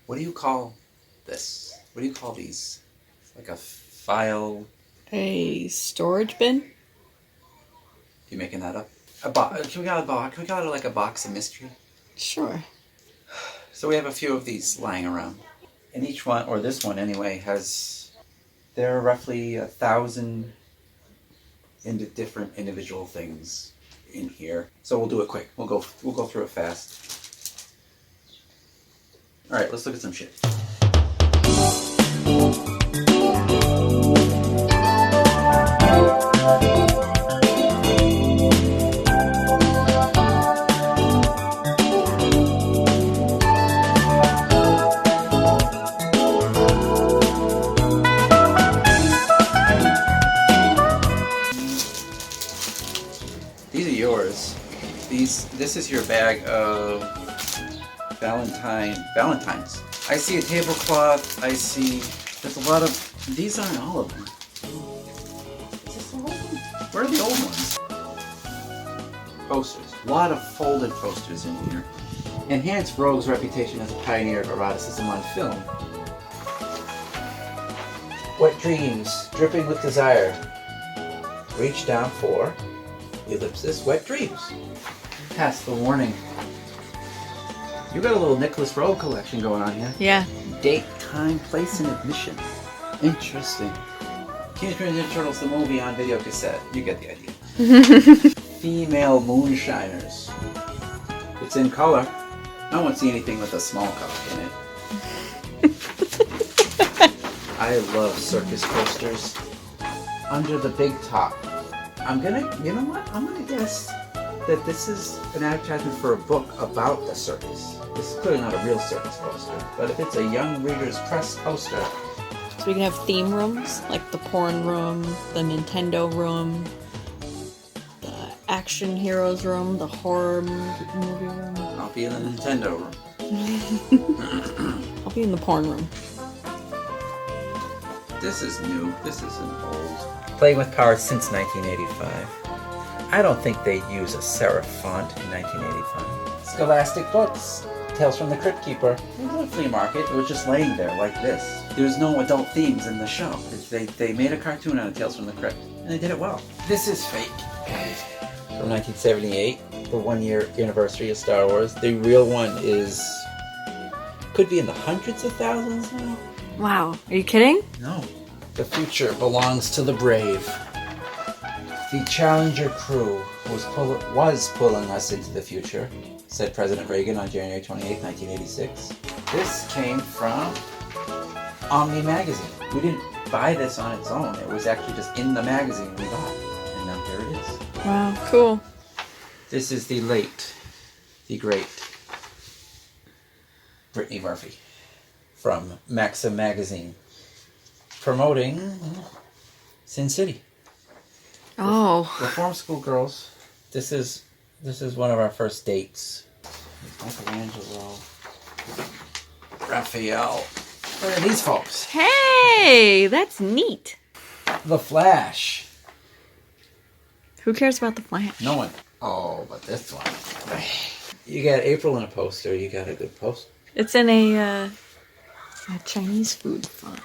What do you call this? What do you call these? Like a file? A storage bin? You making that up? A box? Can we call it a box? Can we call it like a box of mystery? Sure. So we have a few of these lying around. And each one, or this one anyway, there are roughly 1,000 different individual things in here. So we'll do it quick. We'll go through it fast. All right, let's look at some shit. These are yours. This is your bag of Valentine's. I see a tablecloth. I see there's a lot of. These aren't all of them. Is this all of them? Where are the old ones? Posters. A lot of folded posters in here. Enhanced Rogue's reputation as a pioneer of eroticism on film. Wet dreams, dripping with desire. Reach down for ellipsis, wet dreams. Pass the warning. You got a little Nicholas Rogue collection going on here. Yeah. Date, time, place, and admission. Interesting. Teenage Mutant Ninja Turtles, the movie on video cassette. You get the idea. Female moonshiners. It's in color. I won't see anything with a small cock in it. I love circus posters. Under the big top. You know what? I'm gonna guess that this is an advertisement for a book about the circus. This is clearly not a real circus poster, but if it's a Young Reader's Press poster. So we can have theme rooms, like the porn room, the Nintendo room, the action heroes room, the horror movie room. I'll be in the Nintendo room. I'll be in the porn room. This is new. This isn't old. Playing with Power since 1985. I don't think they use a serif font in 1985. Scholastic Books. Tales from the Crypt Keeper. It was a flea market. It was just laying there like this. There's no adult themes in the show. They made a cartoon out of Tales from the Crypt, and they did it well. This is fake. From 1978, the 1-year anniversary of Star Wars. The real one could be in the hundreds of thousands now. Wow. Are you kidding? No. The future belongs to the brave. The Challenger crew was pulling us into the future, said President Reagan on January 28, 1986. This came from Omni Magazine. We didn't buy this on its own. It was actually just in the magazine we bought. And now here it is. Wow, cool. This is the great Brittany Murphy from Maxim Magazine, promoting Sin City. Oh. Reform School Girls. This is one of our first dates. Michelangelo, Raphael. Where are these folks? Hey, that's neat. The Flash. Who cares about the Flash? No one. Oh, but this one. You got April in a poster. You got a good poster. It's in a Chinese food font.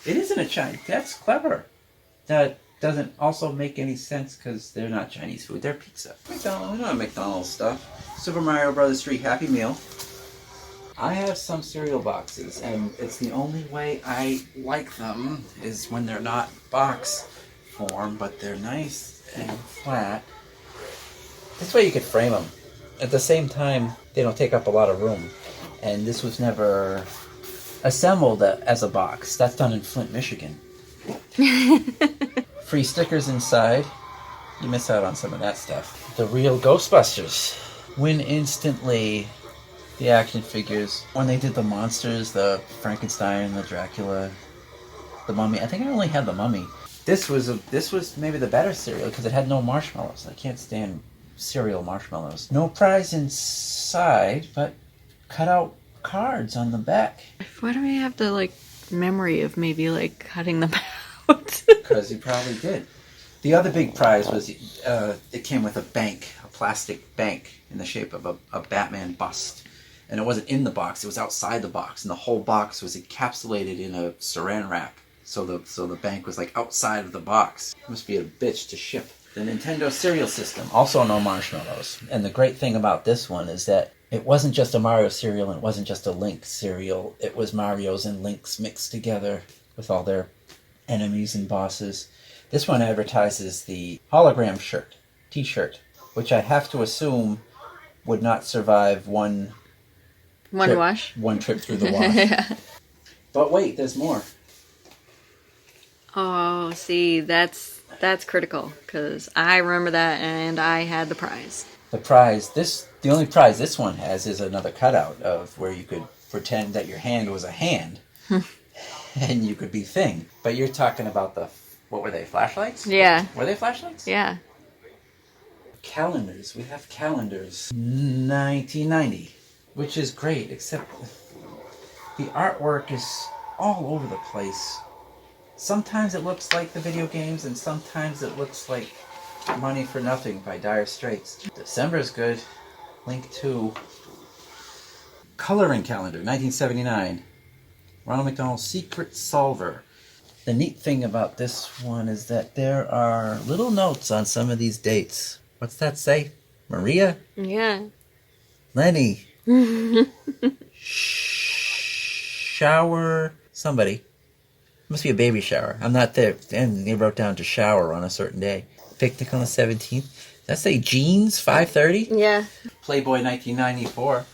It isn't a Chinese. That's clever. That doesn't also make any sense because they're not Chinese food. They're pizza. McDonald's. We don't have McDonald's stuff. Super Mario Brothers 3 Happy Meal. I have some cereal boxes, and it's the only way I like them is when they're not box form, but they're nice and flat. This way you could frame them. At the same time, they don't take up a lot of room. And this was never assembled as a box. That's done in Flint, Michigan. Free stickers inside. You miss out on some of that stuff. The real Ghostbusters. Win instantly. The action figures. When they did the monsters, the Frankenstein, the Dracula, the Mummy. I think I only had the Mummy. This was maybe the better cereal because it had no marshmallows. I can't stand cereal marshmallows. No prize inside, but cut out cards on the back. Why do we have the memory of maybe cutting them out? Because he probably did. The other big prize was it came with a bank, a plastic bank in the shape of a Batman bust. And it wasn't in the box, it was outside the box, and the whole box was encapsulated in a saran wrap. So the bank was like outside of the box. It must be a bitch to ship. The Nintendo cereal system, also no marshmallows. And the great thing about this one is that it wasn't just a Mario cereal and it wasn't just a Link cereal. It was Mario's and Link's mixed together with all their enemies and bosses. This one advertises the hologram t-shirt, which I have to assume would not survive one trip through the wash. Yeah. But wait, there's more. Oh, see, that's critical, because I remember that and I had the prize. The only prize this one has is another cutout of where you could pretend that your hand was a hand and you could be Thing. But you're talking about what were they, flashlights? Yeah. Were they flashlights? Yeah. Calendars. We have calendars. 1990, which is great, except the artwork is all over the place. Sometimes it looks like the video games, and sometimes it looks like Money for Nothing by Dire Straits. December's good. Link 2. Coloring calendar, 1979. Ronald McDonald's Secret Solver. The neat thing about this one is that there are little notes on some of these dates. What's that say? Maria? Yeah. Lenny. Shower. Somebody. Must be a baby shower. I'm not there. And they wrote down to shower on a certain day. Picnic on the 17th. Did that say jeans? 5:30? Yeah. Playboy 1994.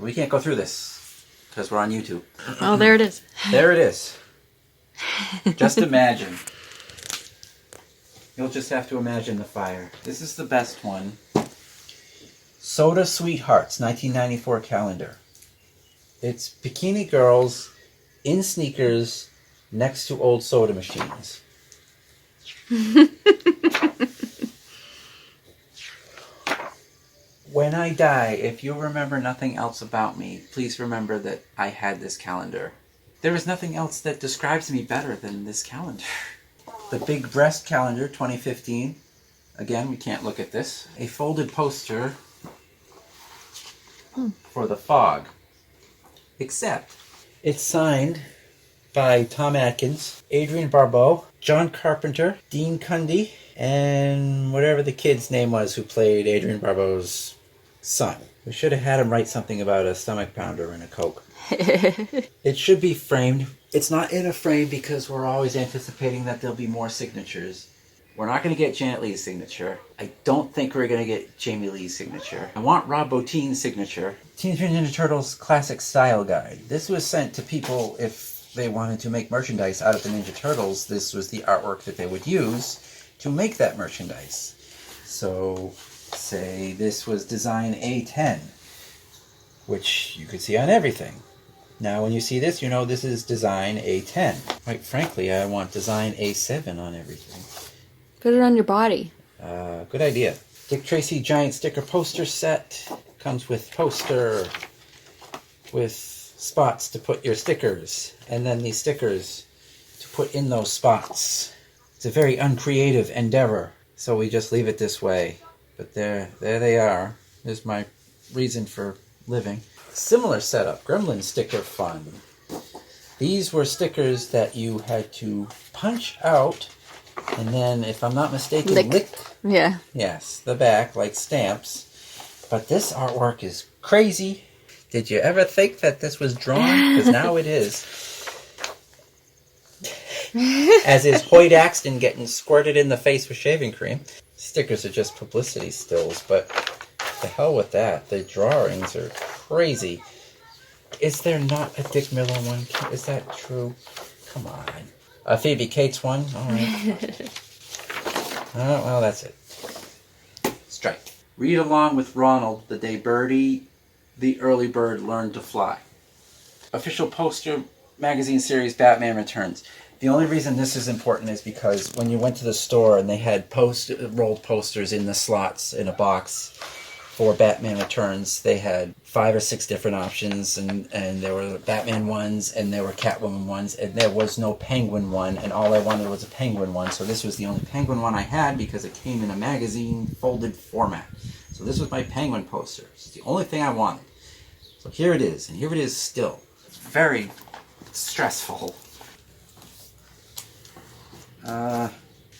We can't go through this because we're on YouTube. Oh, there it is. There it is. Just imagine. You'll just have to imagine the fire. This is the best one. Soda Sweethearts 1994 calendar. It's bikini girls in sneakers next to old soda machines. When I die, if you remember nothing else about me, please remember that I had this calendar. There is nothing else that describes me better than this calendar. The Big Breast Calendar 2015. Again, we can't look at this. A folded poster for The Fog. Except it's signed by Tom Atkins, Adrian Barbeau, John Carpenter, Dean Cundy, and whatever the kid's name was who played Adrian Barbeau's son. We should have had him write something about a stomach pounder and a Coke. It should be framed. It's not in a frame because we're always anticipating that there'll be more signatures. We're not going to get Janet Leigh's signature. I don't think we're going to get Jamie Lee's signature. I want Rob Bottin's signature. Teenage Mutant Ninja Turtles Classic Style Guide. This was sent to people if they wanted to make merchandise out of the Ninja Turtles. This was the artwork that they would use to make that merchandise. So, say this was design A10, which you could see on everything. Now when you see this, you know this is design A10. Quite frankly, I want design A7 on everything. Put it on your body. Good idea. Dick Tracy giant sticker poster set. Comes with poster with spots to put your stickers. And then these stickers to put in those spots. It's a very uncreative endeavor. So we just leave it this way. But there they are. There's my reason for living. Similar setup. Gremlin sticker fun. These were stickers that you had to punch out and then, if I'm not mistaken, lick. Yeah. Yes, the back, like stamps. But this artwork is crazy. Did you ever think that this was drawn? Because now it is. As is Hoyt Axton getting squirted in the face with shaving cream. Stickers are just publicity stills, but the hell with that. The drawings are crazy. Is there not a Dick Miller one? Is that true? Come on. A Phoebe Cates one? Alright. Well, that's it. Strike. Read along with Ronald the day Birdie, the early bird, learned to fly. Official poster magazine series Batman Returns. The only reason this is important is because when you went to the store and they had rolled posters in the slots in a box for Batman Returns, they had 5 or 6 different options, and there were Batman ones, and there were Catwoman ones, and there was no Penguin one, and all I wanted was a Penguin one, so this was the only Penguin one I had because it came in a magazine folded format. So this was my penguin poster. It's the only thing I wanted. So here it is, and here it is still. It's very stressful.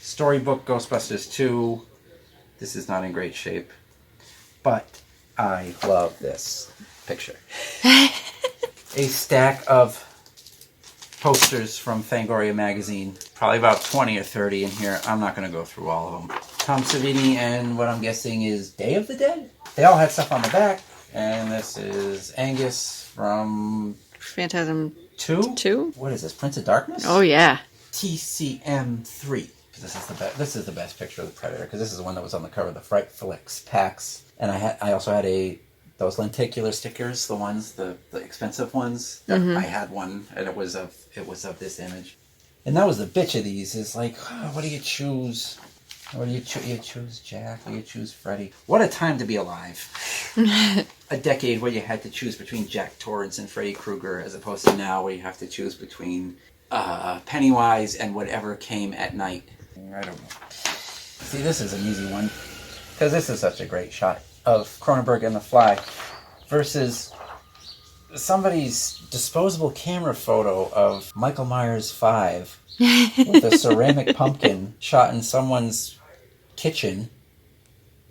Storybook Ghostbusters 2. This is not in great shape, but I love this picture. A stack of posters from Fangoria magazine. Probably about 20 or 30 in here. I'm not going to go through all of them. Tom Savini and what I'm guessing is Day of the Dead. They all had stuff on the back. And this is Angus from Phantasm 2? 2? What is this? Prince of Darkness? Oh, yeah. TCM3. This is the best picture of the Predator, because this is the one that was on the cover of the Fright Flicks packs. And I also had those lenticular stickers, the expensive ones. I had one, and it was of this image. And that was the bitch of these. Is like, what do you choose? What do you choose? You choose Jack, or you choose Freddy? What a time to be alive! A decade where you had to choose between Jack Torrance and Freddy Krueger, as opposed to now where you have to choose between Pennywise and whatever came at night. I don't know. See, this is an easy one, because this is such a great shot of Cronenberg and the Fly versus somebody's disposable camera photo of Michael Myers 5 with a ceramic pumpkin shot in someone's kitchen.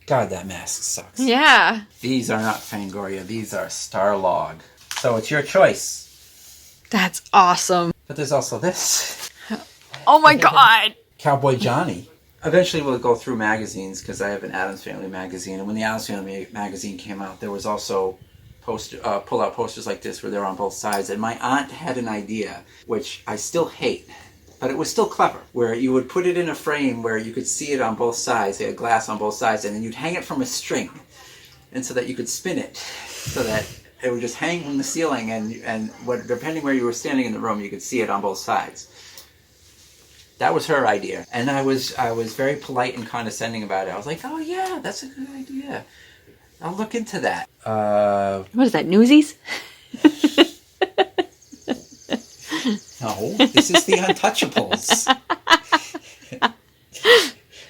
God, that mask sucks. Yeah. These are not Fangoria. These are Starlog. So it's your choice. That's awesome. But there's also this. Oh my god. Cowboy Johnny. Eventually we'll go through magazines, because I have an Addams Family magazine. And when the Addams Family magazine came out, there was also pull-out posters like this where they're on both sides. And my aunt had an idea, which I still hate, but it was still clever, where you would put it in a frame where you could see it on both sides. They had glass on both sides, and then you'd hang it from a string, and so that you could spin it, so that it would just hang from the ceiling, and depending where you were standing in the room, you could see it on both sides. That was her idea, and I was very polite and condescending about it. I was like, "Oh yeah, that's a good idea. I'll look into that." What is that, Newsies? No, this is the Untouchables.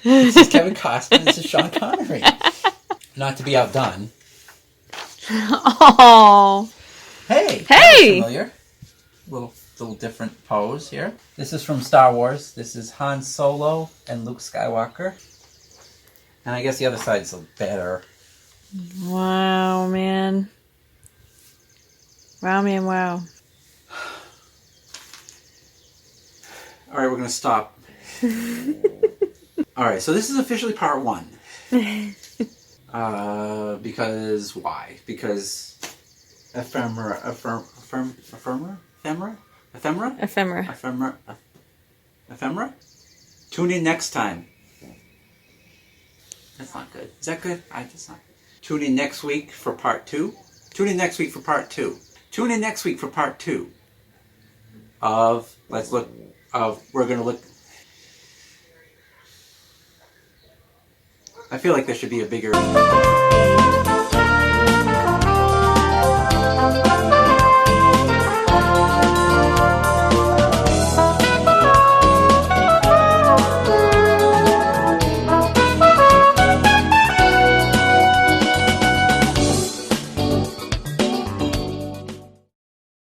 This is Kevin Costner. This is Sean Connery. Not to be outdone. Oh. Hey. Hey. Familiar. Little different pose here. This is from Star Wars. This is Han Solo and Luke Skywalker. And I guess the other side's better. Wow, man. Wow, man, wow. All right, we're going to stop. All right, so this is officially part 1. Because why? Because ephemera. Tune in next time. That's not good. Is that good? That's not. Tune in next week for part 2. Tune in next week for part 2. Tune in next week for part 2 of we're going to look. I feel like there should be a bigger